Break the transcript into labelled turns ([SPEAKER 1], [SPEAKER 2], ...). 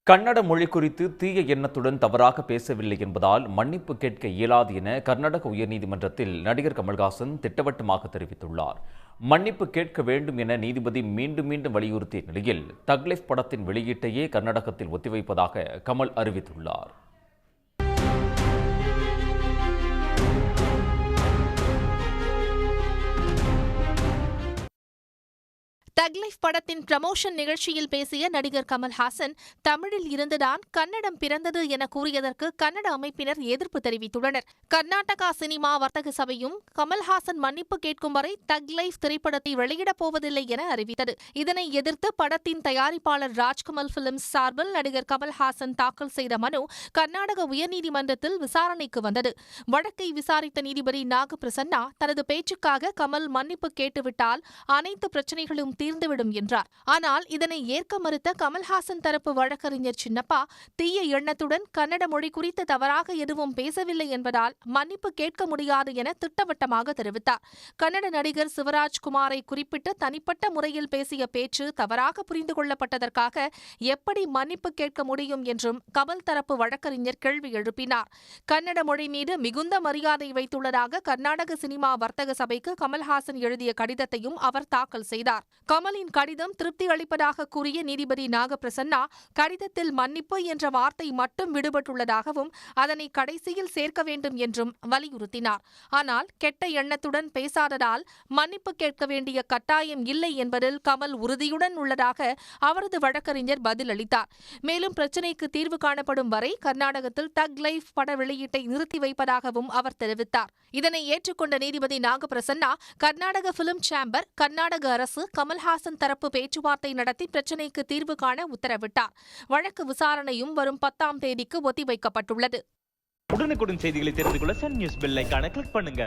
[SPEAKER 1] கன்னட மொழி குறித்து தீய எண்ணத்துடன் தவறாக பேசவில்லை என்பதால் மன்னிப்பு கேட்க இயலாது என கர்நாடக உயர்நீதிமன்றத்தில் நடிகர் கமல்ஹாசன் திட்டவட்டமாக தெரிவித்துள்ளார். மன்னிப்பு கேட்க வேண்டும் என நீதிபதி மீண்டும் மீண்டும் வலியுறுத்திய நிலையில் தக் லைஃப் படத்தின் வெளியீட்டையே கர்நாடகத்தில் ஒத்திவைப்பதாக கமல் அறிவித்துள்ளார்.
[SPEAKER 2] தக் லைஃப் படத்தின் ப்ரமோஷன் நிகழ்ச்சியில் பேசிய நடிகர் கமல்ஹாசன், தமிழில் இருந்துதான் கன்னடம் பிறந்தது என கூறியதற்கு கன்னட அமைப்பினர் எதிர்ப்பு தெரிவித்துள்ளனர். கர்நாடகா சினிமா வர்த்தக சபையும் கமல்ஹாசன் மன்னிப்பு கேட்கும் வரை தக் லைஃப் திரைப்படத்தை வெளியிடப் போவதில்லை என அறிவித்தது. இதனை எதிர்த்து படத்தின் தயாரிப்பாளர் ராஜ்கமல் பிலிம்ஸ் சார்பில் நடிகர் கமல்ஹாசன் தாக்கல் செய்த மனு கர்நாடக உயர்நீதிமன்றத்தில் விசாரணைக்கு வந்தது. வழக்கை விசாரித்த நீதிபதி நாகபிரசன்னா, தனது பேச்சுக்காக கமல் மன்னிப்பு கேட்டுவிட்டால் அனைத்து பிரச்சினைகளும் தீர்ந்துவிடும் என்றார். ஆனால் இதனை ஏற்க மறுத்த கமல்ஹாசன் தரப்பு வழக்கறிஞர் சின்னப்பா, தீய எண்ணத்துடன் கன்னட மொழி குறித்து தவறாக எதுவும் பேசவில்லை என்பதால் மன்னிப்பு கேட்க முடியாது என திட்டவட்டமாக தெரிவித்தார். கன்னட நடிகர் சிவராஜ்குமாரை குறிப்பிட்டு தனிப்பட்ட முறையில் பேசிய பேச்சு தவறாக புரிந்து கொள்ளப்பட்டதற்காக எப்படி மன்னிப்பு கேட்க முடியும் என்றும் கமல் தரப்பு வழக்கறிஞர் கேள்வி எழுப்பினார். கன்னட மொழி மீது மிகுந்த மரியாதை வைத்துள்ளதாக கர்நாடக சினிமா வர்த்தக சபைக்கு கமல்ஹாசன் எழுதிய கடிதத்தையும் அவர் தாக்கல் செய்தார். கமலின் கடிதம் திருப்தி அளிப்பதாக கூறிய நீதிபதி நாகபிரசன்னா, கடிதத்தில் மன்னிப்பு என்ற வார்த்தை மட்டும் விடுபட்டுள்ளதாகவும் அதனை கடைசியில் சேர்க்க வேண்டும் என்றும் வலியுறுத்தினார். ஆனால் கெட்ட எண்ணத்துடன் பேசாததால் மன்னிப்பு கேட்க வேண்டிய கட்டாயம் இல்லை என்பதில் கமல் உறுதியுடன் உள்ளதாக அவரது வழக்கறிஞர் பதிலளித்தார். மேலும் பிரச்சினைக்கு தீர்வு காணப்படும் வரை கர்நாடகத்தில் தக் லைஃப் பட வெளியீட்டை நிறுத்தி வைப்பதாகவும் அவர் தெரிவித்தார். இதனை ஏற்றுக்கொண்ட நீதிபதி நாகபிரசன்னா, கர்நாடக பிலிம் சேம்பர், கர்நாடக அரசு, கமல்ஹாசன் தரப்பு பேச்சுவார்த்தை நடத்தி பிரச்சினைக்கு தீர்வு காண உத்தரவிட்டார். வழக்கு விசாரணையும் வரும் 10ஆம் தேதிக்கு ஒத்திவைக்கப்பட்டுள்ளது.
[SPEAKER 3] உடனுக்குடன் செய்திகளை தெரிந்து கொள்ள சன் நியூஸ் பெல் ஐகானை கிளிக் பண்ணுங்க.